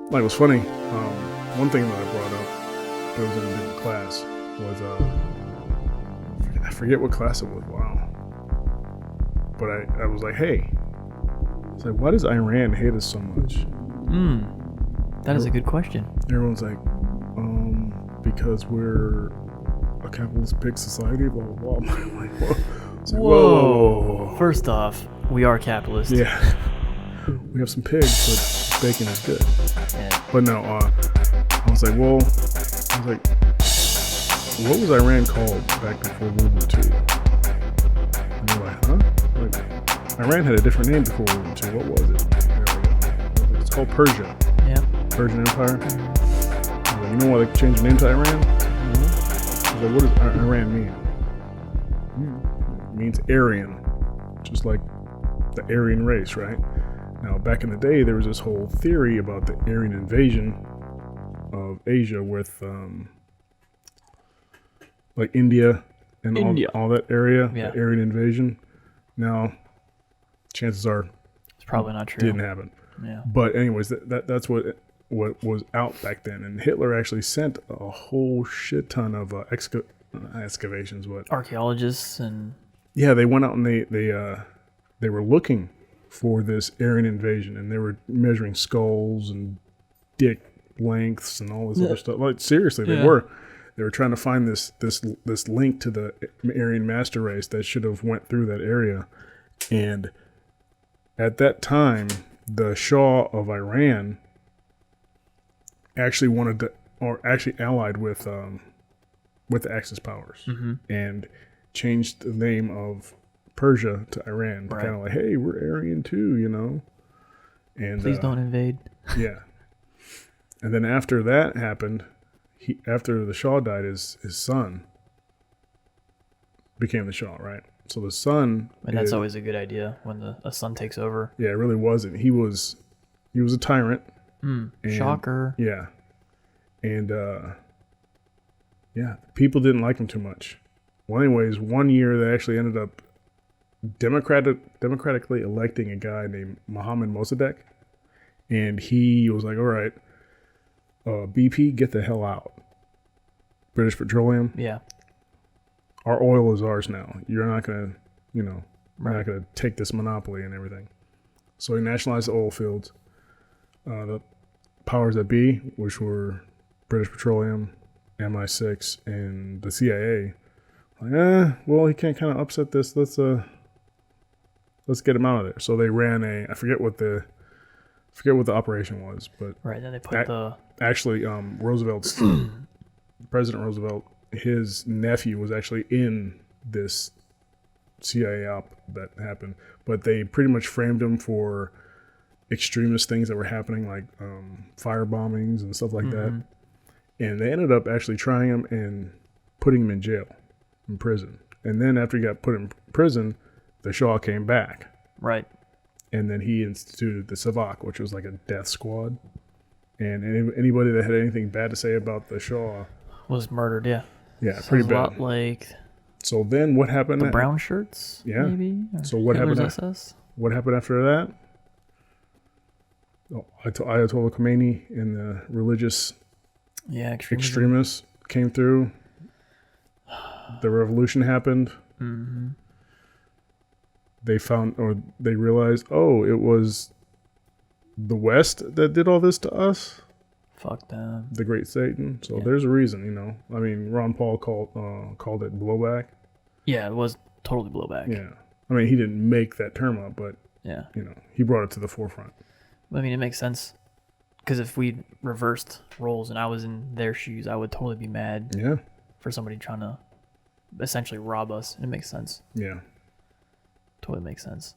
Like, it was funny. One thing that I brought up, it was in a different class, was I forget what class it was. Wow. But I was like, hey, it's like, why does Iran hate us so much? That is a good question. Everyone's like, because we're a capitalist pig society, blah blah blah. I'm like, whoa. It's like, whoa. First off, we are capitalist. Yeah. We have some pigs, but bacon is good. Yeah. But no, I was like, well, what was Iran called back before World War II? And they're like, huh? Like, Iran had a different name before World War II. What was it? There we go. It's called Persia. Yeah. Persian Empire. I was like, you know why they changed the name to Iran? I was like, what does Iran mean? It means Aryan, just like the Aryan race, right? Now, back in the day, there was this whole theory about the Aryan invasion of Asia with like India and all that area, Yeah. the Aryan invasion. Now, chances are It's probably not true. didn't happen. Yeah. But anyways, that's what was out back then. And Hitler actually sent a whole shit ton of excavations. What? Archaeologists and Yeah, they went out and they were looking for this Aryan invasion, and they were measuring skulls and dick lengths and all this other stuff. Like, seriously, they were. They were trying to find this link to the Aryan master race that should have went through that area. And at that time, the Shah of Iran actually wanted to, or actually allied with the Axis powers, and changed the name of Persia to Iran, kind of like, hey, we're Aryan too, you know. And please don't invade. Yeah. And then after that happened, after the Shah died, his son became the Shah, right? So the son, And that's always a good idea when a son takes over. yeah, it really wasn't. He was a tyrant. And, Shocker. Yeah. And people didn't like him too much. Well, anyways, one year they actually ended up democratically electing a guy named Mohammad Mossadegh, and he was like, all right, BP, get the hell out. British Petroleum, Yeah. our oil is ours now. You're not gonna, we're not gonna take this monopoly and everything. So he nationalized the oil fields. The powers that be, which were British Petroleum, MI6, and the CIA, like, well, he can't kind of upset this. Let's get him out of there. So they ran I forget what the operation was, but Right. Then they put actually Roosevelt's President Roosevelt, his nephew was actually in this CIA op that happened, but they pretty much framed him for extremist things that were happening, like fire bombings and stuff like that. And they ended up actually trying him and putting him in jail, in prison. And then after he got put in prison, the Shah came back. Right. And then he instituted the Savak, which was like a death squad. And anybody that had anything bad to say about the Shah, Was murdered. Yeah. yeah, pretty Sounds bad. A lot like So then what happened? the brown shirts. Yeah. Maybe. Or So what Hitler's happened? SS? What happened after that? Ayatollah Khomeini and the religious Yeah. extremists came through. The revolution happened. They realized, oh, it was the West that did all this to us, Fuck them. the Great Satan. So there's a reason, I mean, Ron Paul called it blowback. Yeah. It was totally blowback. Yeah. I mean, he didn't make that term up, but, Yeah. he brought it to the forefront. I mean, it makes sense. Because if we reversed roles and I was in their shoes, I would totally be mad Yeah. for somebody trying to essentially rob us. It makes sense. Yeah. Totally makes sense.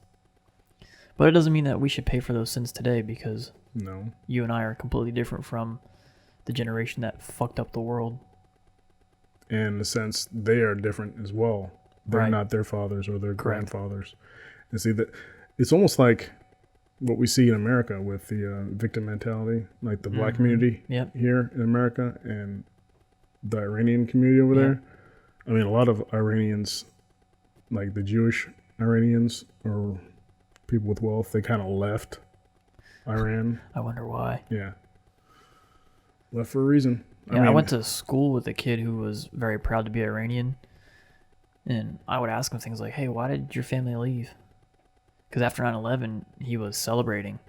But it doesn't mean that we should pay for those sins today, because No. you and I are completely different from the generation that fucked up the world. And in a sense, they are different as well. They're Right. not their fathers or their Correct. grandfathers. And see, that it's almost like what we see in America with the victim mentality, like the black community Yep. here in America and the Iranian community over there. I mean, a lot of Iranians, like the Jewish Iranians or people with wealth, they kind of left Iran. I wonder why. Yeah. left for a reason. Yeah, I went to school with a kid who was very proud to be Iranian, and I would ask him things like, "Hey, why did your family leave?" Because after 9/11, he was celebrating,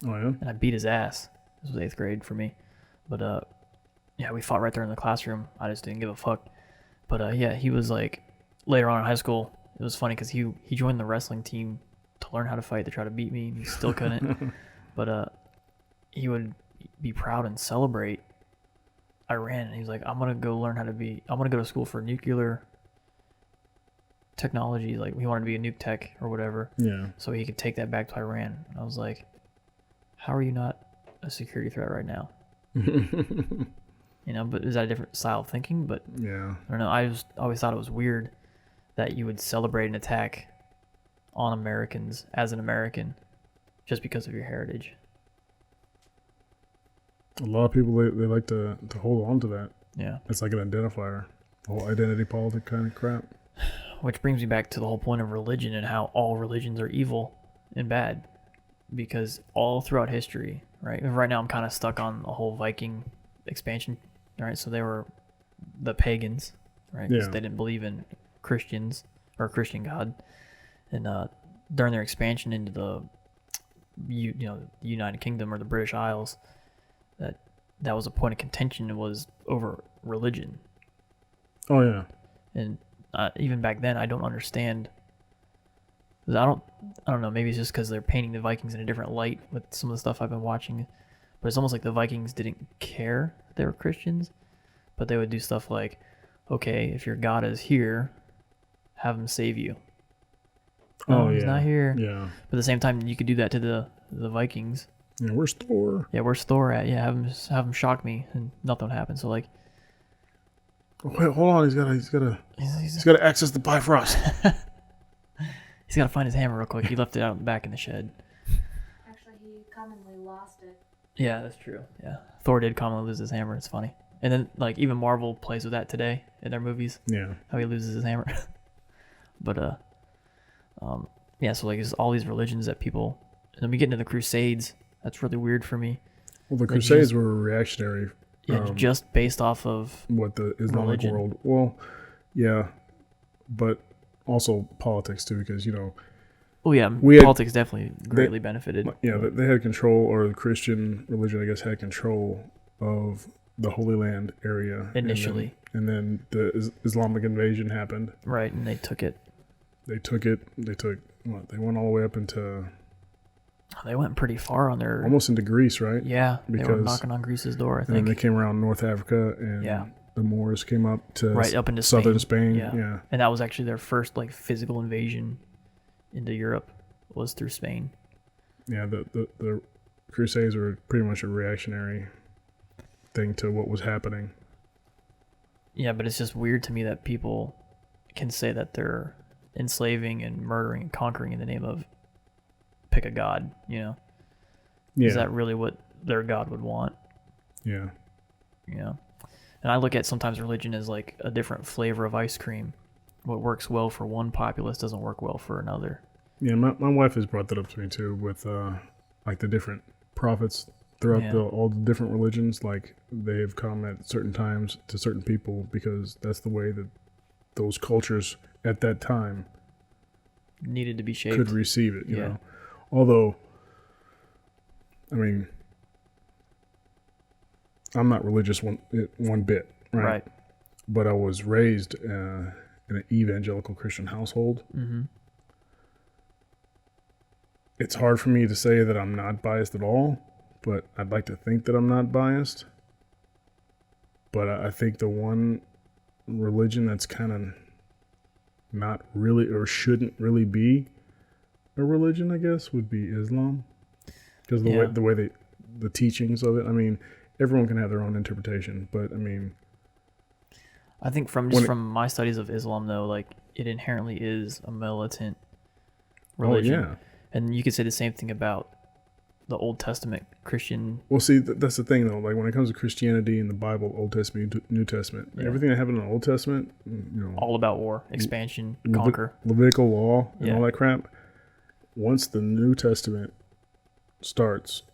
Oh yeah. and I beat his ass. This was 8th grade for me, but yeah, we fought right there in the classroom. I just didn't give a fuck. But yeah, he was like later on in high school. It was funny because he joined the wrestling team to learn how to fight to try to beat me, and he still couldn't. But he would be proud and celebrate Iran, and he's like, I'm gonna go to school for nuclear technology. Like, he wanted to be a nuke tech or whatever, Yeah. so he could take that back to Iran. And I was like, how are you not a security threat right now? But is that a different style of thinking? But Yeah. I don't know. I just always thought it was weird that you would celebrate an attack on Americans as an American just because of your heritage. A lot of people they like to hold on to that. Yeah. It's like an identifier. The whole identity politic kind of crap. Which brings me back to the whole point of religion and how all religions are evil and bad. Because all throughout history, right? Right now I'm kind of stuck on the whole Viking expansion, right? So they were the pagans, right? 'Cause Yeah. they didn't believe in Christians or Christian God. And during their expansion into the the United Kingdom or the British Isles, that was a point of contention, was over religion. Oh yeah. And even back then, I don't understand. I don't know. Maybe it's just because they're painting the Vikings in a different light with some of the stuff I've been watching. But it's almost like the Vikings didn't care that they were Christians, but they would do stuff like, okay, if your God is here, have him save you. Oh, He's yeah. not here. Yeah. But at the same time, you could do that to the Vikings. Yeah. Where's Thor? Yeah, where's Thor at? Yeah, have him shock me, and nothing would happen. So like, Oh, wait, hold on. He's he's got to access the Bifrost. got to find his hammer real quick. He left it out back in the shed. Actually, he commonly lost it. Yeah, that's true. Yeah, Thor did commonly lose his hammer. It's funny. And then like even Marvel plays with that today in their movies. Yeah. How he loses his hammer. But yeah. So like, there's all these religions that people, and then we get into the Crusades. That's really weird for me. Well, the Like, Crusades were reactionary. Yeah, just based off of What the Islamic religion. world? Well, yeah, but also politics too, because Oh yeah, We had- politics definitely greatly benefited. yeah, they had control, or the Christian religion, I guess, had control of the Holy Land area Initially. and then the Islamic invasion happened. Right, and they took it. They took it. They took what? They went all the way up into They went pretty far on their. almost into Greece, right? Yeah, they were because- knocking on Greece's door. I And then think. they came around North Africa, and Yeah. the Moors came up to Right up into southern Spain. Yeah. Yeah. And that was actually their first like physical invasion into Europe, was through Spain. Yeah, the Crusades were pretty much a reactionary thing to what was happening. Yeah, but it's just weird to me that people can say that they're enslaving and murdering and conquering in the name of pick a god, Yeah. Is that really what their god would want? Yeah. And I look at sometimes religion as like a different flavor of ice cream. What works well for one populace doesn't work well for another. Yeah, my wife has brought that up to me too, with like the different prophets throughout Yeah. all the different religions. Like, they have come at certain times to certain people because that's the way that those cultures at that time Needed to be shaped. could receive it. You Yeah. know, although, I mean, I'm not religious one bit, right? Right. But I was raised in an evangelical Christian household. Mm-hmm. It's hard for me to say that I'm not biased at all, but I'd like to think that I'm not biased. But I think the one religion that's kind of not really, or shouldn't really be a religion, I guess, would be Islam, because Yeah. the way the teachings of it. I mean, everyone can have their own interpretation, but I mean, I think from my studies of Islam, though, like, it inherently is a militant religion. oh yeah. And you could say the same thing about the Old Testament Christian. Well, see, that's the thing though. Like, when it comes to Christianity and the Bible, Old Testament, New Testament, Yeah. everything that happened in the Old Testament, All about war, expansion, Levit- conquer. Levitical law and Yeah. all that crap. Once the New Testament starts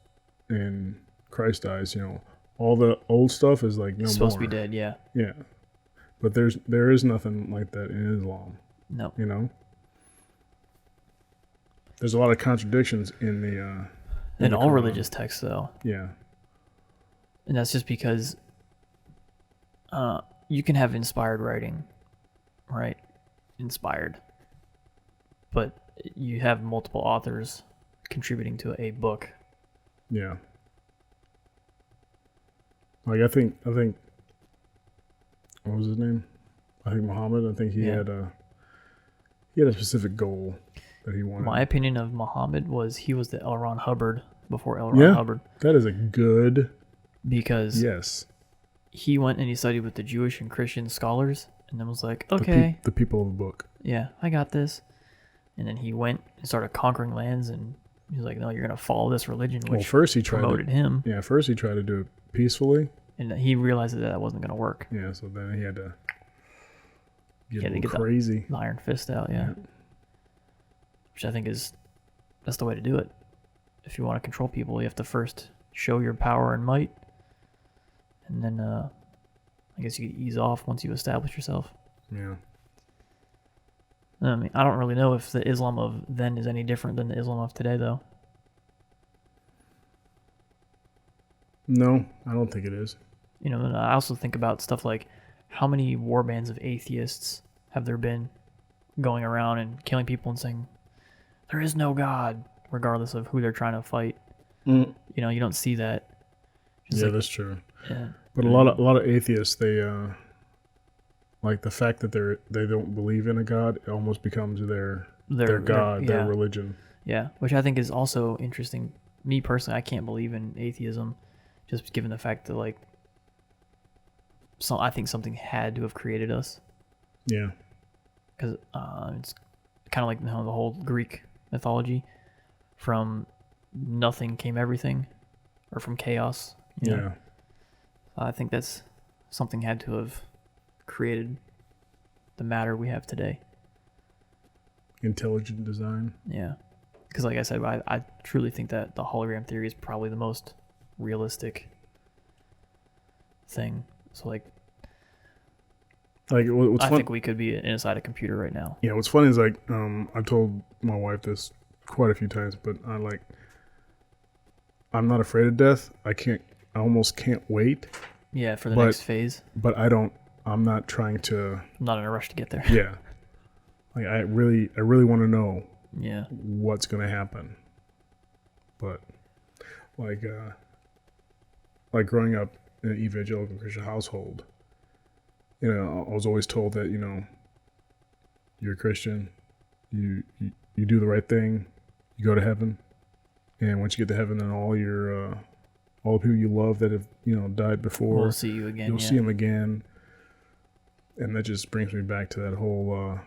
and Christ dies, All the old stuff is like no It's supposed more. to be dead. Yeah. Yeah, but there is nothing like that in Islam. No. You know, there's a lot of contradictions in the In the all Quran. religious texts, though, Yeah, and that's just because you can have inspired writing, right? Inspired, but you have multiple authors contributing to a book. yeah. Like I think what was his name? I think Muhammad. I think he Yeah. had a specific goal that he wanted. My opinion of Muhammad was he was the L. Ron Hubbard before L. Ron Yeah. Hubbard, That is a good because yes. he went and he studied with the Jewish and Christian scholars, and then was like, The okay, the people of the book. yeah, I got this. And then he went and started conquering lands, and he was like, no, you're gonna follow this religion, Well, which first he tried promoted him, first he tried to do it peacefully. and he realized that wasn't gonna work. Yeah, so then he had to get He a had to little get the- crazy. The Iron Fist out, yeah. Which I think that's the way to do it. If you want to control people, you have to first show your power and might, and then I guess you could ease off once you establish yourself. Yeah. I mean, I don't really know if the Islam of then is any different than the Islam of today, though. No, I don't think it is. You know, and I also think about stuff like how many war bands of atheists have there been going around and killing people and saying there is no God, regardless of who they're trying to fight. Mm. You know, you don't see that. Just Yeah, like- that's true. yeah. But a lot of atheists, they like the fact that they don't believe in a god, it almost becomes their god, their yeah. religion. Yeah, which I think is also interesting. Me personally, I can't believe in atheism, just given the fact that like, I think something had to have created us, Yeah. because it's kind of like the whole Greek mythology, from nothing came everything, or from chaos. You know? Yeah. I think that's something had to have created the matter we have today. Intelligent design. Yeah. Because like I said, I truly think that the hologram theory is probably the most realistic thing. So like, What's I fun? think we could be inside a computer right now. Yeah, what's funny is like I've told my wife this quite a few times, but I'm not afraid of death. I almost can't wait, Yeah, for the But- next phase. but I'm not trying to. I'm not in a rush to get there. Yeah, like I really want to know Yeah. what's gonna happen. But like growing up in an evangelical Christian household, you know, I was always told that, you know, you're a Christian, you do the right thing, you go to heaven, and once you get to heaven, then all the people you love that have, you know, died before, We'll see you again. you'll Yeah. see them again. And that just brings me back to that whole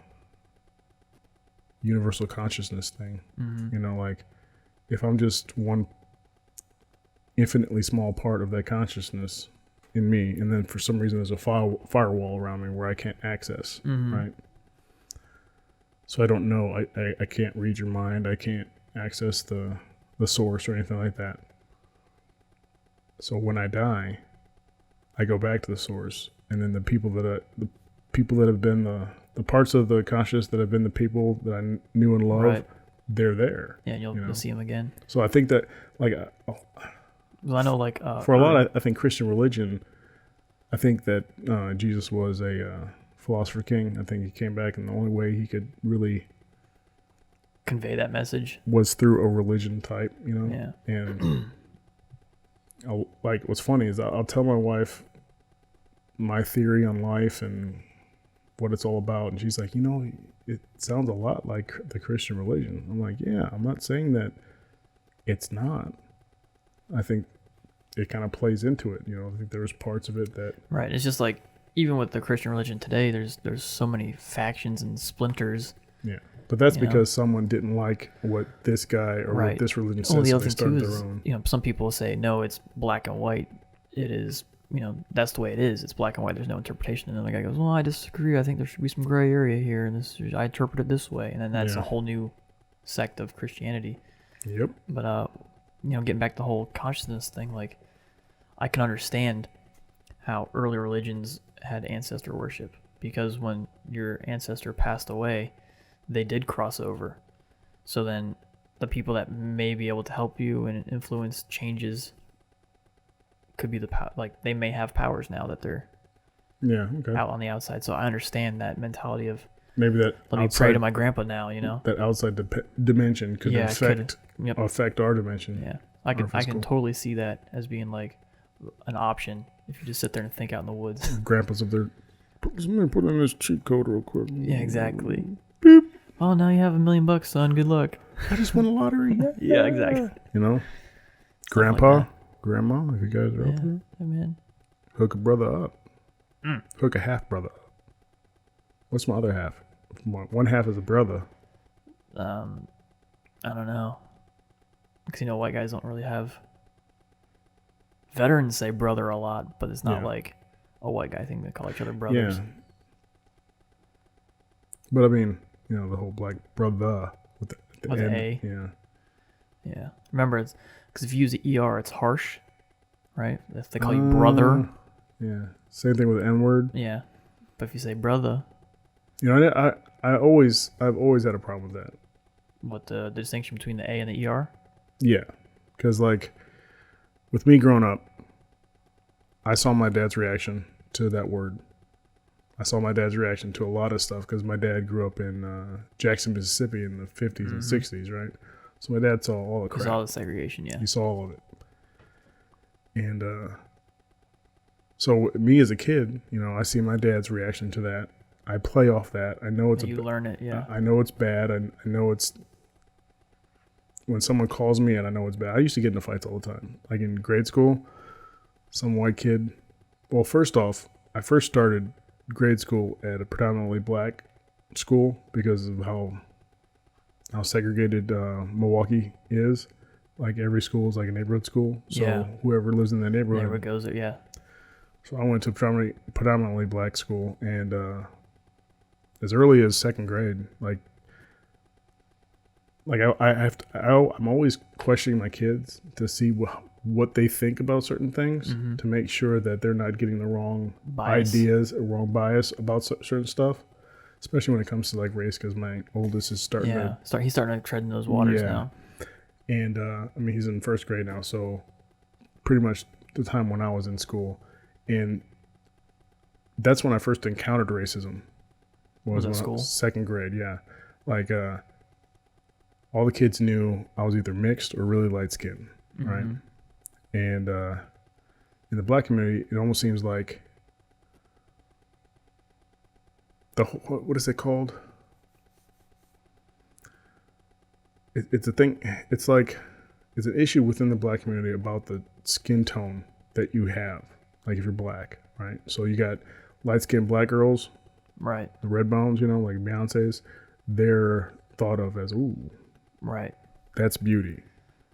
universal consciousness thing. Mhm. You know, like if I'm just one infinitely small part of that consciousness in me, and then for some reason there's a firewall around me where I can't access, Mhm. right? So I don't know. I can't read your mind. I can't access the source or anything like that. So when I die, I go back to the source, and then the people that have been the parts of the conscious that have been the people that I knew and loved, Right. they're there. Yeah, you'll know. see him again. So I think that, like, Well, I know, like for a lot, I think Christian religion, I think that Jesus was a philosopher king. I think he came back, and the only way he could really convey that message. was through a religion type, you know. Yeah. And like, what's funny is I'll tell my wife my theory on life and what it's all about, and she's like, you know, it sounds a lot like the Christian religion. I'm like, yeah, I'm not saying that it's not. I think it kind of plays into it, you know. I think there's parts of it that Right. It's just like, even with the Christian religion today, there's so many factions and splinters. yeah. But that's You know? because someone didn't like what this guy or Right. what this religion Well, says, the so other they thing too started is, their own. you know, some people say, no, it's black and white. It is, you know, that's the way it is. It's black and white. There's no interpretation. And then the guy goes, well, I disagree. I think there should be some gray area here, and I interpret it this way. And then that's Yeah. a whole new sect of Christianity. Yep. But you know, getting back to the whole consciousness thing, like, I can understand how early religions had ancestor worship, because when your ancestor passed away, they did cross over. So then the people that may be able to help you and influence changes could be like they may have powers now that they're Okay. out on the outside. So I understand that mentality of, Maybe that let me pray to my grandpa now, you know? that outside dimension could Yeah, it could. affect Yep. affect our dimension. Yeah. I can physical. totally see that as being like an option if you just sit there and think out in the woods. Grandpa's up there. Somebody put in this cheat code real quick. Yeah, exactly. Boop. Oh, now you have $1 million, son. Good luck. I just won a lottery. Yeah, exactly. You know, like grandpa, that. grandma, if you guys are Yeah, out there, hey, man. hook a brother up. Hook a half brother up. What's my other half? One half is a brother. I don't know. Because, you know, white guys don't really have... Veterans say brother a lot, but it's not Yeah. like a white guy thing. They call each other brothers. Yeah. But I mean, you know, the whole black brother with the With the N. A. Yeah. Yeah. Remember, it's because if you use the ER, it's harsh, right? If they call you brother, Yeah. Same thing with the N word. yeah. But if you say brother, You know, I've always had a problem with that. what the distinction between the A and the ER? Yeah, because like with me growing up, I saw my dad's reaction to that word. I saw my dad's reaction to a lot of stuff because my dad grew up in Jackson, Mississippi in the 50s and 60s, right? So my dad saw all the crap. Because all the segregation, yeah. He saw all of it. And so me as a kid, you know, I see my dad's reaction to that. I play off that. I know it's You learn it, yeah. I know it's bad. I know it's when someone calls me and I know it's bad. I used to get into fights all the time. Like in grade school, some white kid. Well, first off, I first started grade school at a predominantly black school because of how segregated Milwaukee is. Like every school is like a neighborhood school. So Yeah. whoever lives in that neighborhood. Never goes there, yeah. So I went to predominantly black school, and as early as second grade, I'm always questioning my kids to see what they think about certain things to make sure that they're not getting the wrong Bias. ideas or wrong bias about certain stuff, especially when it comes to like race. Because my oldest is starting Yeah. to, He's starting to tread in those waters Yeah. now. and I mean he's in first grade now, so pretty much the time when I was in school, and that's when I first encountered racism. Was it when I school? Second grade, yeah. Like all the kids knew I was either mixed or really light skinned, right? And in the black community, it almost seems like what is it called? It's a thing. It's like it's an issue within the black community about the skin tone that you have. Like if you're black, right? So you got light skinned black girls, Right. the red bones, you know, like Beyonce's. They're thought of as Right. that's beauty,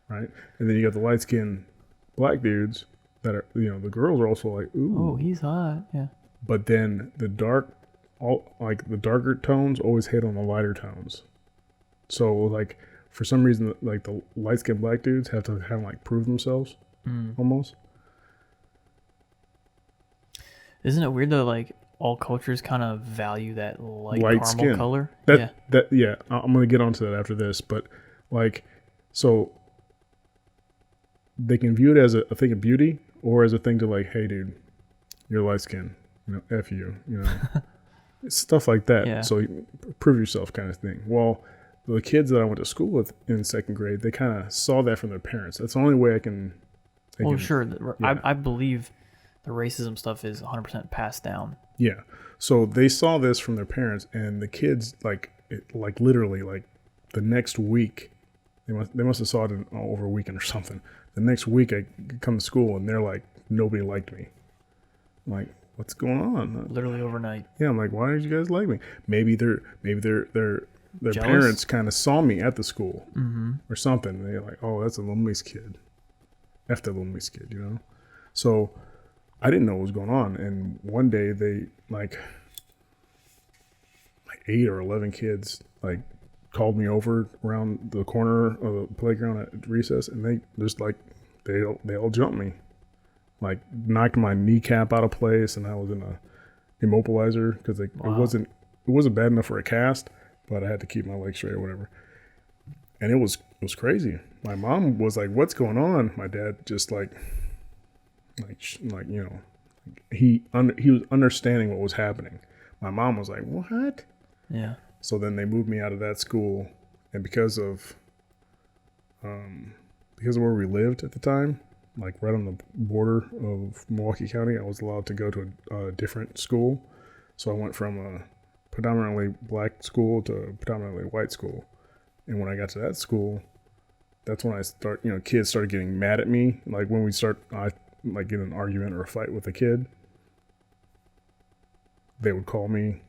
right? And then you got the light skinned black dudes that are, you know, the girls are also like Oh, he's hot. Yeah. But then the the darker tones always hit on the lighter tones. So like for some reason, like the light skinned black dudes have to kind of like prove themselves almost. Isn't it weird though? Like all cultures kind of value that light Light caramel skin. color. Yeah. I'm gonna get onto that after this, but like, so they can view it as a thing of beauty or as a thing to like, hey, dude, you're light skinned, you know, F you, you know, stuff like that. Yeah. So prove yourself, kind of thing. Well, the kids that I went to school with in second grade, they kind of saw that from their parents. That's the only way I can. Well, sure. yeah. I believe the racism stuff is 100% passed down. Yeah. So they saw this from their parents, and the kids like literally like the next week, they must have saw it over a weekend or something. The next week I come to school and they're like, nobody liked me. I'm like, what's going on? Literally overnight. Yeah, I'm like, why did you guys like me? Maybe their Jealous? parents kind of saw me at the school or something. They're like, oh, that's a Lumley's kid. F that Lumley's kid, you know. So I didn't know what was going on, and one day they like 8 or 11 kids like called me over around the corner of the playground at recess, and they just like they all jumped me. like knocked my kneecap out of place, and I was in a immobilizer because it wasn't bad enough for a cast, but I had to keep my leg straight or whatever. And it was crazy. My mom was like, "What's going on?" My dad just like you know, he was understanding what was happening. My mom was like, "What?" Yeah. So then they moved me out of that school, and because of where we lived at the time, like right on the border of Milwaukee County, I was allowed to go to a different school. So I went from a predominantly black school to a predominantly white school. And when I got to that school, that's when kids started getting mad at me. Like when I get in an argument or a fight with a kid, they would call me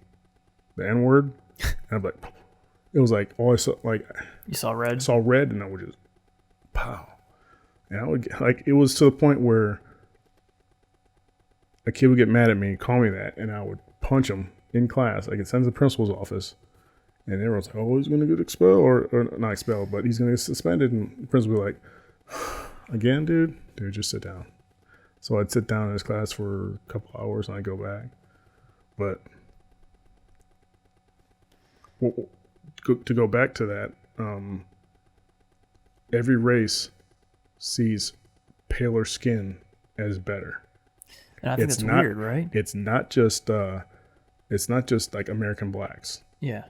the N-word. And I'm like, it was like, all I saw, like, You saw red? saw red, and I would just, pow. And I would get, like, it was to the point where a kid would get mad at me, call me that, and I would punch him in class. I could send to the principal's office. And everyone's like, "Oh, he's going to get expelled," or not expelled, but he's going to get suspended. And the principal would be like, "Again, dude, just sit down." So I'd sit down in his class for a couple hours and I'd go back. But to go back to that, every race sees paler skin as better. And I think that's weird, right? It's not just like American blacks. Yeah.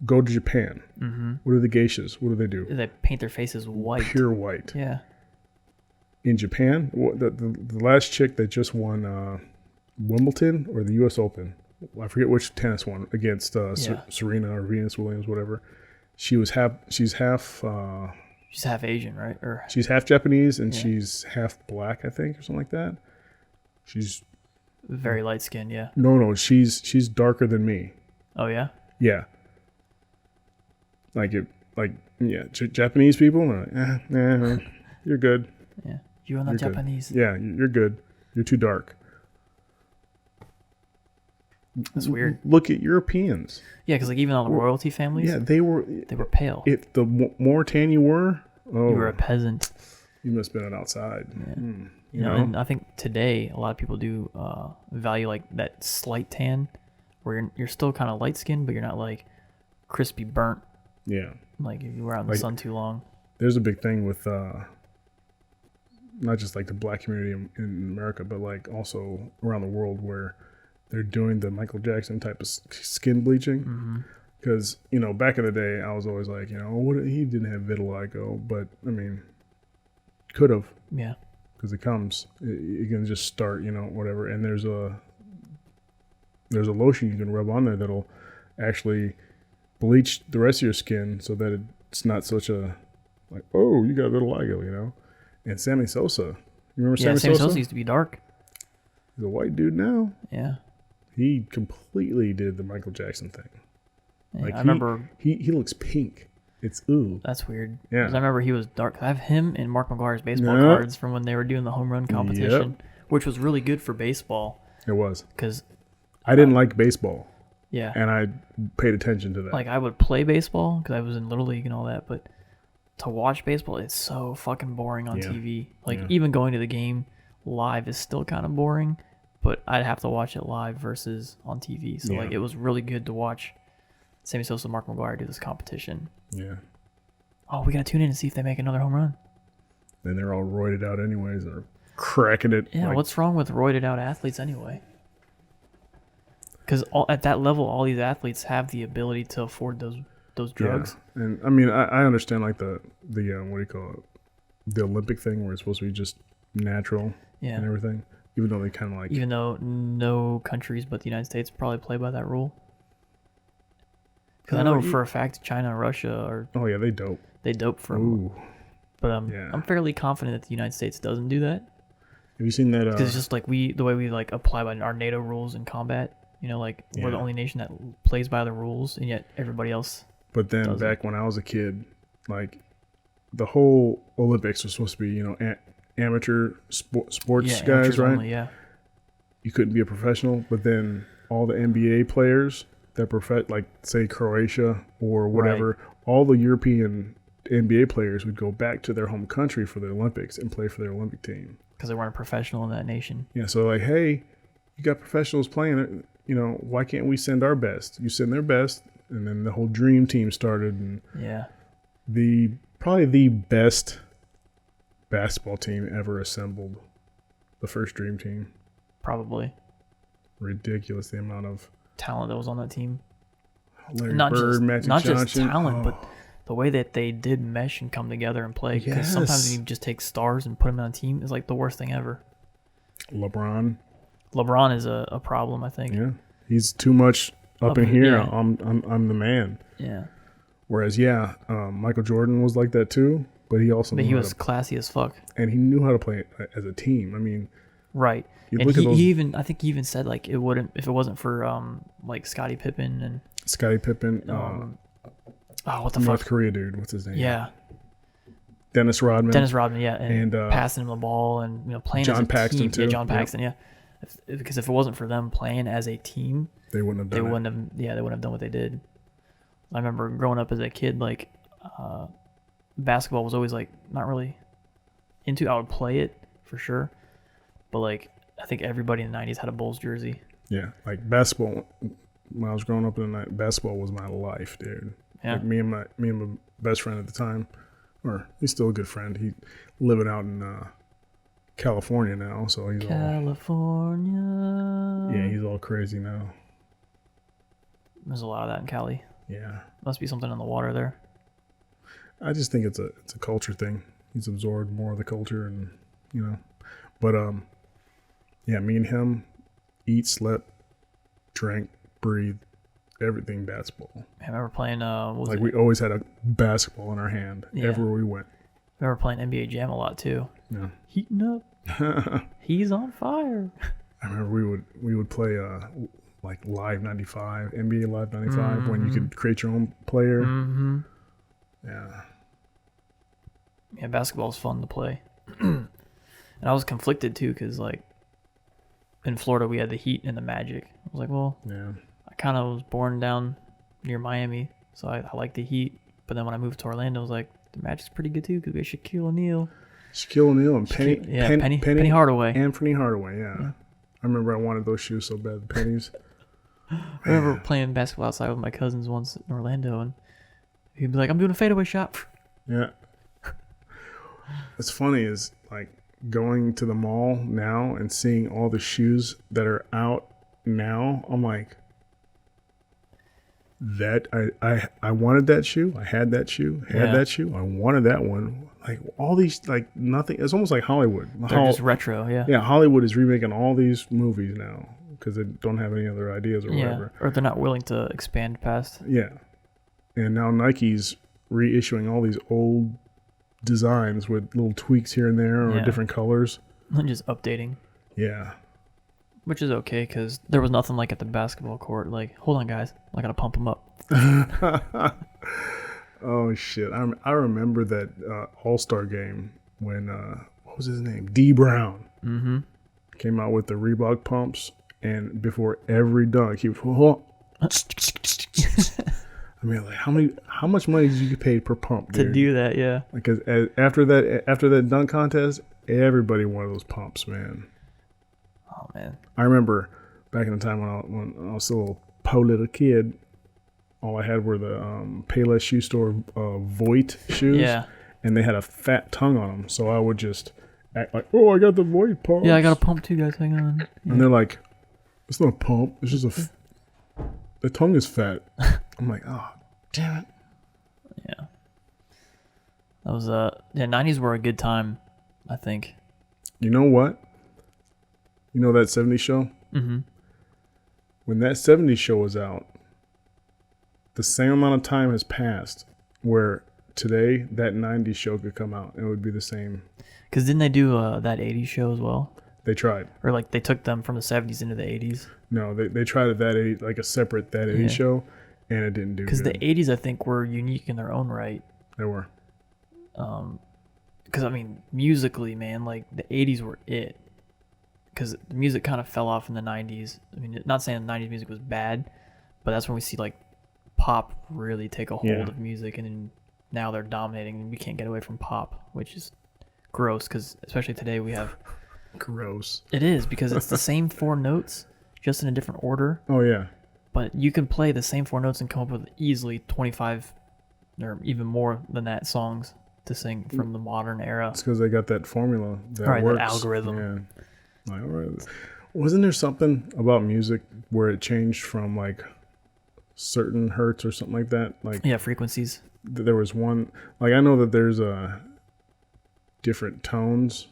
Go to Japan. Mm-hmm. What are the geishas? What do? They paint their faces white. Pure white. Yeah. In Japan, the last chick that just won Wimbledon or the U.S. Open, I forget which tennis one, against Serena or Venus Williams, whatever. She's half Asian, right? Or she's half Japanese and she's half black, I think, or something like that. She's very light skinned, yeah. No, she's darker than me. Oh yeah? Yeah. Japanese people are like, you're good. Yeah. You are not Japanese. Good. Yeah, you're good. You're too dark. That's weird. Look at Europeans. Yeah, because like even all the royalty families, they were pale. If the more tan you were, you were a peasant. You must have been outside. Yeah. You know, and I think today a lot of people do value like that slight tan, where you're still kind of light skinned, but you're not like crispy burnt. Yeah. Like if you were out in the sun too long. There's a big thing with not just like the black community in America, but like also around the world where they're doing the Michael Jackson type of skin bleaching. Because, back in the day, I was always like, he didn't have vitiligo, but I mean, could have. Yeah. Because it comes, you can just start, whatever. And there's a lotion you can rub on there that'll actually bleach the rest of your skin so that it's not such a, like, oh, you got vitiligo, And Sammy Sosa, you remember Sammy Sosa used to be dark. He's a white dude now. Yeah. He completely did the Michael Jackson thing. Yeah, I remember he looks pink. It's ooh. That's weird. Yeah. 'Cause I remember he was dark. I have him and Mark McGwire's baseball cards from when they were doing the home run competition, which was really good for baseball. It was. Because I didn't like baseball. Yeah. And I paid attention to that. Like I would play baseball because I was in Little League and all that, but to watch baseball, it's so fucking boring on TV. Like even going to the game live is still kind of boring, but I'd have to watch it live versus on TV. So like it was really good to watch Sammy Sosa and Mark McGwire do this competition. Yeah. Oh, we gotta tune in and see if they make another home run. And they're all roided out anyways. They're cracking it. Yeah, what's wrong with roided out athletes anyway? Because at that level, all these athletes have the ability to afford those drugs. Yeah. And I mean, I understand like the what do you call it? The Olympic thing where it's supposed to be just natural and everything. Even though they kind of like... Even though no countries but the United States probably play by that rule. Because I know for a fact China and Russia are... Oh, yeah, they dope. They dope for... Ooh. But I'm fairly confident that the United States doesn't do that. Have you seen that? Because it's just like the way we like apply by our NATO rules in combat. Like we're the only nation that plays by the rules, and yet everybody else. But then doesn't. Back when I was a kid, like the whole Olympics was supposed to be, amateur sports guys, right? Only, yeah. You couldn't be a professional, but then all the NBA players that like say Croatia or whatever, all the European NBA players would go back to their home country for the Olympics and play for their Olympic team. because they weren't a professional in that nation. Yeah, so like, hey, you got professionals playing. You know, why can't we send our best? You send their best, and then the whole dream team started, and Yeah. probably the best basketball team ever assembled. The first dream team. Probably. Ridiculous the amount of Talent that was on that team. Larry Not Bird, Magic just Johnson. talent, but Oh, the way that they did mesh and come together and play. Because sometimes Yes. you just take stars and put them on a team is like the worst thing ever. LeBron. LeBron is a problem, I think. Yeah, he's too much up in in- here. yeah. I'm the man. Yeah. Whereas, Michael Jordan was like that too, but he also But knew he how was to, classy as fuck. and he knew how to play as a team. I mean, Right. you And look at those I think he even said like it wouldn't if it wasn't for like Scottie Pippen and Scottie Pippen, what the North fuck? Korea dude. What's his name? Yeah. Dennis Rodman. Dennis Rodman, yeah, and And, passing him the ball and playing John as a Paxton, team. too. Yeah, John Yep. Paxton, yeah. Because if it wasn't for them playing as a team, They wouldn't have they done it. wouldn't have. Yeah, they wouldn't have done what they did. I remember growing up as a kid, like basketball was always like not really into. I would play it for sure, but like I think everybody in the '90s had a Bulls jersey. Yeah, like basketball. When I was growing up in the night, basketball was my life, dude. Yeah. Like me and my best friend at the time, or he's still a good friend. He living out in California now, so he's California. he's all crazy now. There's a lot of that in Cali. Yeah, Must be something in the water there. I just think it's a culture thing. He's absorbed more of the culture, and but me and him eat, slept, drank, breathed, everything basketball. I remember playing. What was Like it? we always had a basketball in our hand Yeah. everywhere we went. I remember playing NBA Jam a lot too. Yeah. Heating up. He's on fire. I remember we would play like Live 95, NBA Live 95, when you could create your own player. Mm-hmm. Yeah. Yeah, basketball's fun to play. And I was conflicted too, because like in Florida we had the Heat and the Magic. I was like, well, Yeah. I kind of was born down near Miami, so I like the Heat. But then when I moved to Orlando, I was like, the Magic's pretty good too, because we had Shaquille O'Neal. Shaquille O'Neal and Penny Penny Hardaway. Anthony Hardaway, yeah. I remember I wanted those shoes so bad, the pennies. I remember playing basketball outside with my cousins once in Orlando, and he'd be like, I'm doing a fadeaway shot. Yeah. What's funny is like going to the mall now and seeing all the shoes that are out now. I'm like, that I wanted that shoe. I had that shoe. Yeah. That shoe. I wanted that one. Like all these, like nothing. It's almost like Hollywood. They're just retro, yeah. Yeah, Hollywood is remaking all these movies now because they don't have any other ideas or Yeah, whatever. or they're not willing to expand past. Yeah. And now Nike's reissuing all these old designs with little tweaks here and there or Yeah. different colors. And just updating, Yeah. which is okay, because there was nothing like at the basketball court. Like, hold on, guys, I gotta pump them up. Oh shit! I remember that All-Star game when what was his name? D Brown came out with the Reebok pumps, and before every dunk, he was. I mean, like how much money did you get paid per pump, To dude? do that, yeah. Because after that dunk contest, everybody wanted those pumps, man. Oh man, I remember back in the time when I was still a little little kid, all I had were the Payless Shoe Store Voit shoes. yeah, And they had a fat tongue on them. So I would just act like, oh, I got the Voit pumps. yeah. I got a pump too, guys. Hang on. And they're like, it's not a pump. It's just the tongue is fat. I'm like, oh, damn it. Yeah, that was yeah. 90s were a good time, I think. You know what? You know that 70s show? Mm-hmm. When that 70s show was out, the same amount of time has passed where today that 90s show could come out and it would be the same. Because didn't they do that 80s show as well? They tried. Or like they took them from the 70s into the 80s? No, they tried it that 80, like a separate that 80s Yeah. show, and it didn't do Because the good. 80s, I think, were unique in their own right. They were. Because, I mean, musically, man, like the 80s were it. Because the music kind of fell off in the 90s. I mean, not saying the 90s music was bad, but that's when we see like pop really take a hold Yeah. of music, and then now they're dominating, and we can't get away from pop, which is gross. Because especially today, we have Gross. It is, because it's the same 4 notes, just in a different order. Oh yeah. But you can play the same 4 notes and come up with easily 25 or even more than that songs to sing from the modern era. It's because they got that formula that Right, that works. algorithm. Yeah. Like, all right. Wasn't there something about music where it changed from like certain hertz or something like that? Like Yeah, frequencies. there was one. Like I know that there's different tones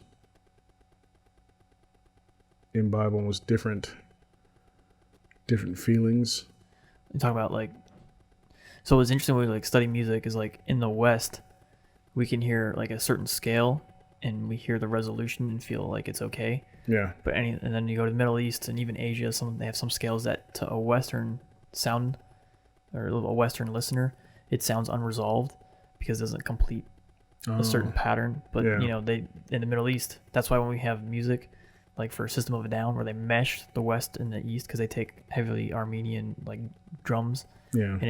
in Bible was different feelings. You talk about like, so what's interesting when we like study music is like in the West, we can hear like a certain scale and we hear the resolution and feel like it's okay. Yeah. But and then you go to the Middle East and even Asia, they have some scales that to a Western sound or a Western listener, it sounds unresolved because it doesn't complete a certain pattern. But Yeah. you know, they in the Middle East, that's why when we have music like for System of a Down where they mesh the West and the East because they take heavily Armenian like drums, Yeah. and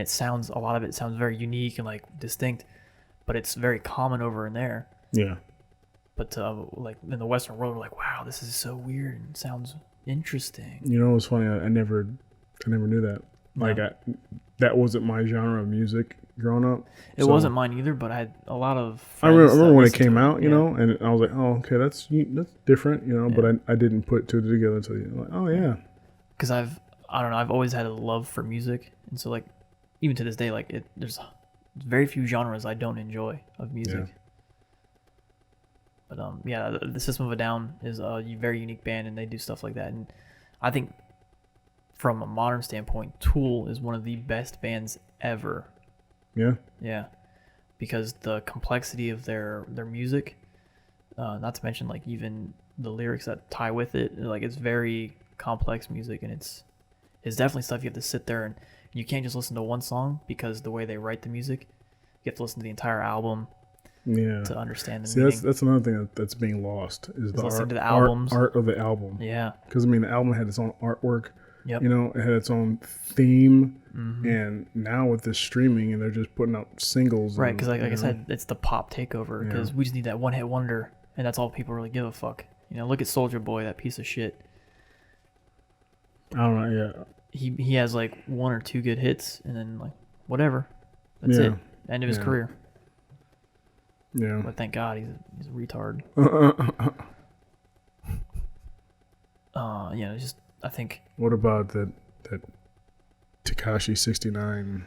a lot of it sounds very unique and like distinct, but it's very common over in there. Yeah. But like in the Western world, we're like, wow, this is so weird and sounds interesting. You know, it's funny. I never knew that. Like, Yeah. that wasn't my genre of music growing up. It wasn't mine either, but I had a lot of I friends remember that when it listened to came out, you Yeah. know, and I was like, oh, okay, that's different, you know. But I didn't put two together until you like, oh yeah, Because I don't know, I've always had a love for music, and so like even to this day, like there's very few genres I don't enjoy of music. Yeah. But yeah, the System of a Down is a very unique band, and they do stuff like that. And I think from a modern standpoint, Tool is one of the best bands ever. yeah, Yeah, because the complexity of their music, not to mention like even the lyrics that tie with it, like it's very complex music, and it's definitely stuff you have to sit there and you can't just listen to one song because the way they write the music, you have to listen to the entire album yeah. to understand the See, meaning. that's another thing that's being lost is the listening art, to the albums. art of the album. Yeah. Because I mean, the album had its own artwork. Yep. You know, it had its own theme, Mm-hmm. and now with this streaming, and they're just putting out singles. Right, and, because like I you know, said, it's the pop takeover. Because we just need that one-hit wonder, and that's all people really give a fuck. You know, look at Soldier Boy, that piece of shit. I don't know. Yeah, He has like 1 or 2 good hits, and then like whatever, that's Yeah. it. End of his Yeah. career. yeah. But thank God he's a retard. Yeah, it's just I think What about that Tekashi 69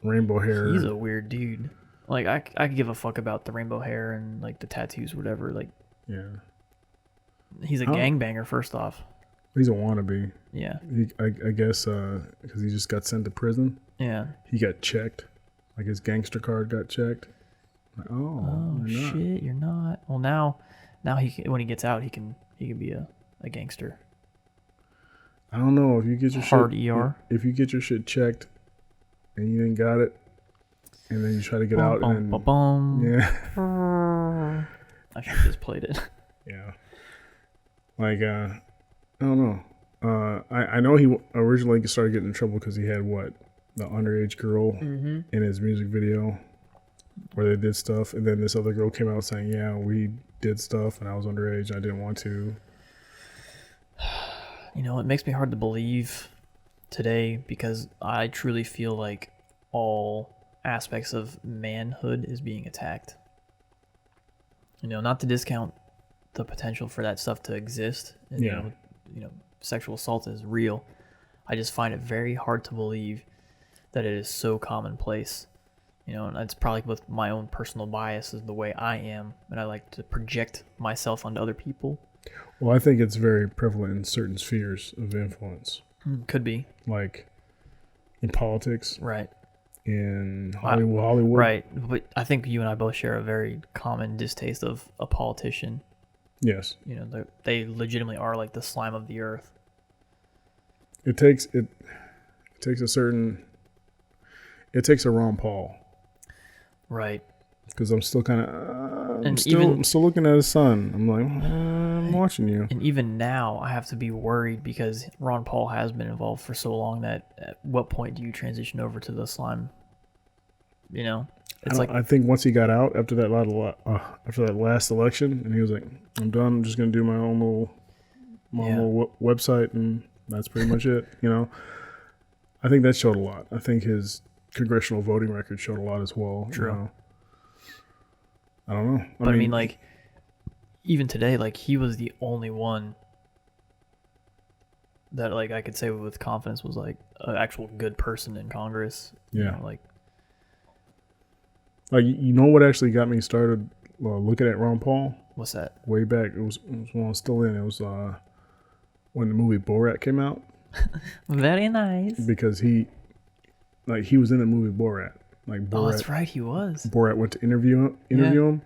rainbow hair? he's a weird dude. Like I could give a fuck about the rainbow hair and like the tattoos, whatever. Like Yeah, he's a Oh. gangbanger. First off, he's a wannabe. yeah, I guess because he just got sent to prison. yeah. He got checked, like his gangster card got checked. Like, Oh you're not. shit, you're not. Well, now when he gets out, he can be a gangster. I don't know if you get your Hard shit, ER. If you get your shit checked, and you didn't got it, and then you try to get out, and yeah, I should have just played it. yeah, like I don't know. I know he originally started getting in trouble because he had the underage girl in his music video where they did stuff, and then this other girl came out saying, yeah, we did stuff and I was underage, I didn't want to. You know, it makes me hard to believe today because I truly feel like all aspects of manhood is being attacked. You know, not to discount the potential for that stuff to exist. And, Yeah. You know, sexual assault is real. I just find it very hard to believe that it is so commonplace. You know, and it's probably with my own personal bias is the way I am, and I like to project myself onto other people. Well, I think it's very prevalent in certain spheres of influence, Could be. like in politics, Right. in Hollywood. Right. But I think you and I both share a very common distaste of a politician. Yes. You know, they legitimately are like the slime of the earth. It takes a Ron Paul, Right. because I'm still kind of I'm even- still looking at his son. I'm like, I'm watching you. And even now, I have to be worried because Ron Paul has been involved for so long that at what point do you transition over to the slime You know, it's like I think once he got out after that after that last election, and he was like, "I'm done. I'm just gonna do my own little website, and that's pretty much it." You know, I think that showed a lot. I think his congressional voting record showed a lot as well. True. You know? I don't know. But I mean, like, even today, like, he was the only one that, like, I could say with confidence was, like, an actual good person in Congress. You Yeah. know, like, you know what actually got me started looking at Ron Paul what's that? way back? It was when I was still in. It was when the movie Borat came out, Very nice. because he was in the movie Borat. Like Oh, Borat, that's right, he was. Borat went to interview him,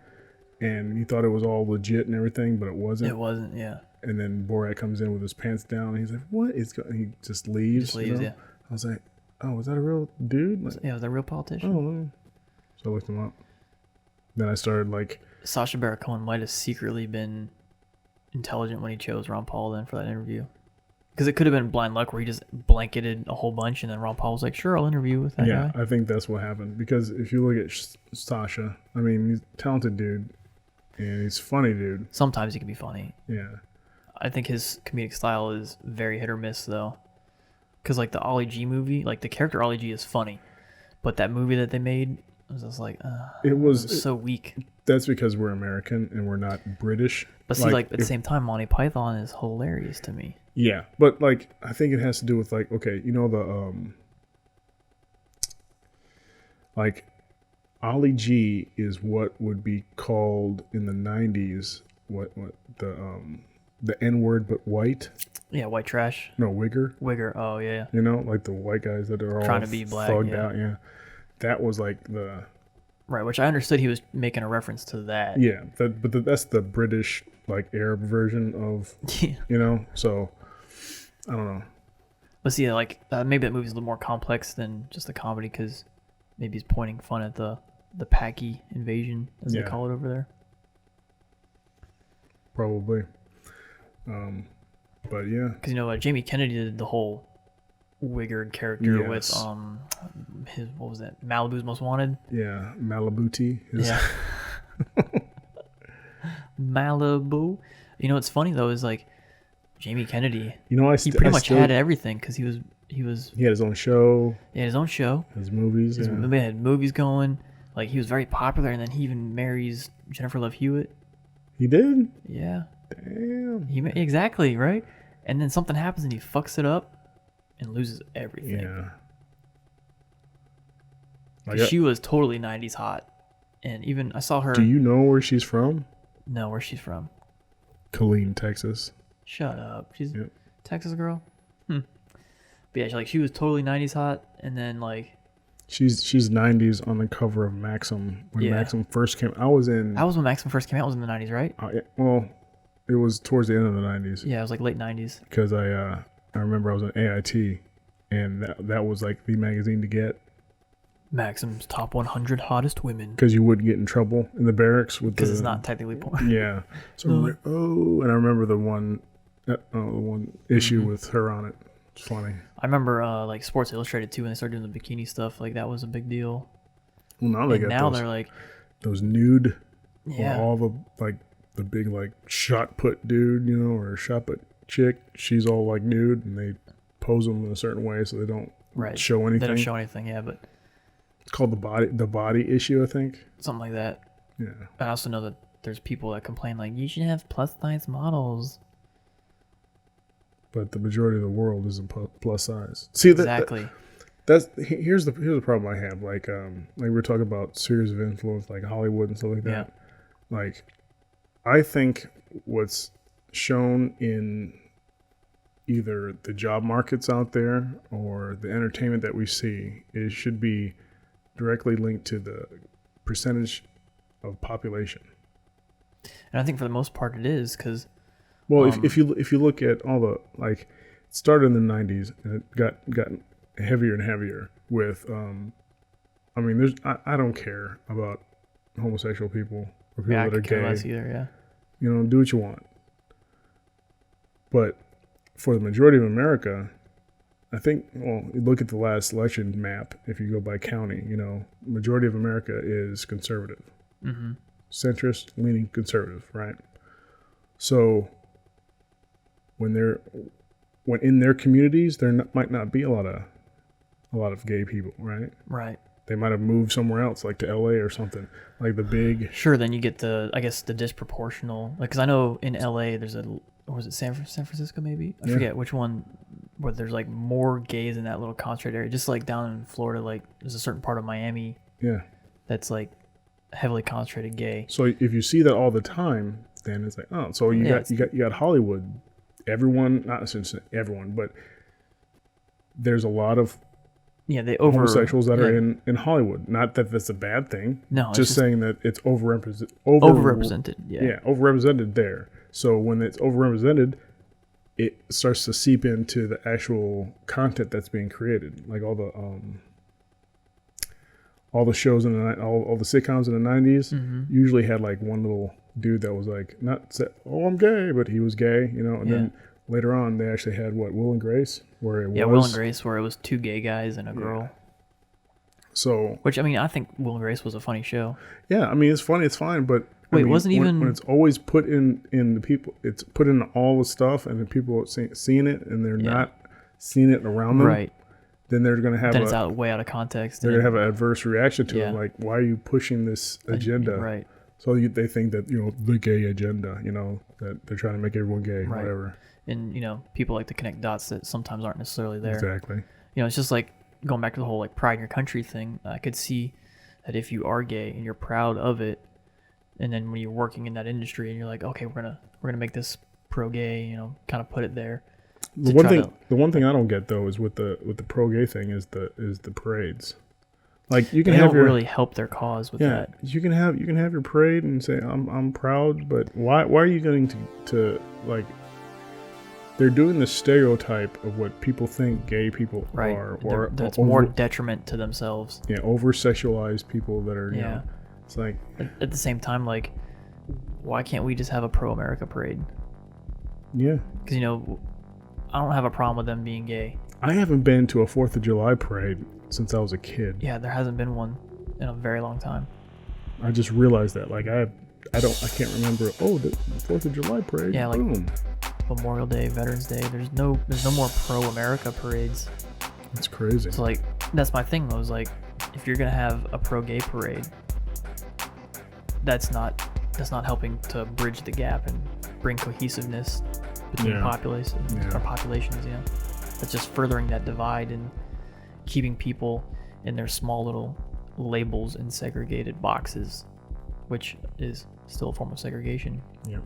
and he thought it was all legit and everything, but it wasn't. It wasn't, yeah. And then Borat comes in with his pants down, and he's like, "What is going?" He just leaves. Just leaves, you know? yeah. I was like, "Oh, was that a real dude?" Like, Yeah, was that a real oh, politician? no. So I looked him up. Then I started like, Sacha Baron Cohen might have secretly been intelligent when he chose Ron Paul then for that interview. Because it could have been blind luck where he just blanketed a whole bunch, and then Ron Paul was like, "Sure, I'll interview with that yeah, guy." I think that's what happened. Because if you look at Sasha, I mean, he's a talented dude, and he's a funny dude. Sometimes he can be funny. Yeah, I think his comedic style is very hit or miss, though. Because, like, the Ollie G movie, like, the character Ollie G is funny. But that movie that they made was just like, it was so weak. That's because we're American and we're not British. But see, like, at the same time, Monty Python is hilarious to me. Yeah, but like I think it has to do with like, okay, you know, the like Ollie G is what would be called in the 90s what the N-word but white. Yeah, white trash. No, wigger. Wigger. Oh, yeah. You know, like the white guys that are all Trying to be black, thugged yeah. out. Yeah, that was like the Right, which I understood he was making a reference to that. yeah. That's the British like Arab version of Yeah. you know. So I don't know. But see, like, maybe that movie's a little more complex than just a comedy because maybe he's pointing fun at the Paki invasion, as they Yeah. call it over there. Probably. But yeah. Because, you know, Jamie Kennedy did the whole Wigger character Yes. with his, what was that, Malibu's Most Wanted? Yeah, Malibu tea. Yeah. Malibu. You know what's funny though is like Jamie Kennedy. You know, He pretty much had everything because he was He had his own show, he had his own show. his movies. His, Yeah. They had movies going. Like he was very popular, and then he even marries Jennifer Love Hewitt. He did. Yeah, Damn. exactly right. And then something happens, and he fucks it up and loses everything. Yeah. 'Cause she was totally '90s hot, and even I saw her. Do you know where she's from? know where she's from? Killeen, Texas. Shut up. She's Yep. Texas girl. But yeah, she was totally '90s hot, and then like She's 90s on the cover of Maxim when Yeah. Maxim first came. I was in. that was when Maxim first came out. It was in the '90s, right? Well, it was towards the end of the 90s Yeah, it was like late '90s. because I remember I was in AIT, and that was like the magazine to get Maxim's top 100 hottest women. because you would get in trouble in the barracks with Because it's not technically porn. Yeah. So and I remember the one issue Mm-hmm. with her on it. It's funny. I remember like Sports Illustrated too when they started doing the bikini stuff. Like that was a big deal. Well, now they And got now those, they're like, those nude, yeah, all the like the big like shot put dude, you know, or shot put chick. She's all like nude, and they pose them in a certain way so they don't right. show anything. They don't show anything. Yeah, but It's called the body issue, I think. something like that. Yeah. I also know that there's people that complain like you should have plus size models. But the majority of the world isn't plus size. See, Exactly. here's the problem I have. Like we're talking about spheres of influence, like Hollywood and stuff like that. Like, I think what's shown in either the job markets out there or the entertainment that we see, it should be directly linked to the percentage of population. And I think for the most part it is because Well, if you look at all the like, it started in the 90s and it got heavier and heavier with I mean, I don't care about homosexual people or people I that are could care gay. less either. Yeah. You know, do what you want. But for the majority of America, I think, well, you look at the last election map. If you go by county, majority of America is conservative, centrist leaning conservative, right? So when in their communities, might not be a lot of gay people, right? Right. They might have moved somewhere else, like to LA or something, like the big. Sure. Then you get the disproportional, like, because I know in LA there's or was it San Francisco maybe? I forget which one, where there's like more gays in that little concentrated area. Just like down in Florida, like there's a certain part of Miami that's like heavily concentrated gay. So if you see that all the time, then it's like, oh, so you got Hollywood. Everyone, not necessarily everyone, but there's a lot of homosexuals that are in Hollywood. Not that that's a bad thing. No, just saying that it's overrepresented. Yeah, overrepresented there. So when it's overrepresented, it starts to seep into the actual content that's being created, like all the shows in all the sitcoms in the 90s usually had like one little dude that was like I'm gay, but he was gay, and then later on they actually had Will and Grace, where it was Will and Grace, where it was two gay guys and a girl. So, which, I mean, I think Will and Grace was a funny show. Yeah, I mean, it's funny, it's fine, but wait, wasn't even when it's always put in the people, it's put in all the stuff, and the people are seeing it, and they're not seeing it around them, right? Then they're going to have it's way out of context. They're going to have an adverse reaction to it, like, why are you pushing this agenda? Right. So they think that the gay agenda, that they're trying to make everyone gay, right. Whatever. And people like to connect dots that sometimes aren't necessarily there. Exactly. It's just like going back to the whole like pride in your country thing. I could see that if you are gay and you're proud of it, and then when you're working in that industry and you're like, okay, we're gonna make this pro gay, kind of put it there. The one thing I don't get though is with the pro gay thing is the parades. Like you can they have don't really help their cause with that. You can have your parade and say I'm proud, but why are you going to like? They're doing the stereotype of what people think gay people are, or that's more detriment to themselves. Yeah, over sexualized people that are. It's like at the same time, like, why can't we just have a pro America parade? Yeah, because I don't have a problem with them being gay. I haven't been to a 4th of July parade since I was a kid. Yeah, there hasn't been one in a very long time. I just realized that. Like I can't remember. Oh, the 4th of July parade. Yeah, like boom. Memorial Day, Veterans Day. There's no more pro America parades. That's crazy. So like that's my thing though. Is like if you're gonna have a pro gay parade, that's not helping to bridge the gap and bring cohesiveness between populations. Yeah, that's just furthering that divide and keeping people in their small little labels and segregated boxes, which is still a form of segregation. Yep.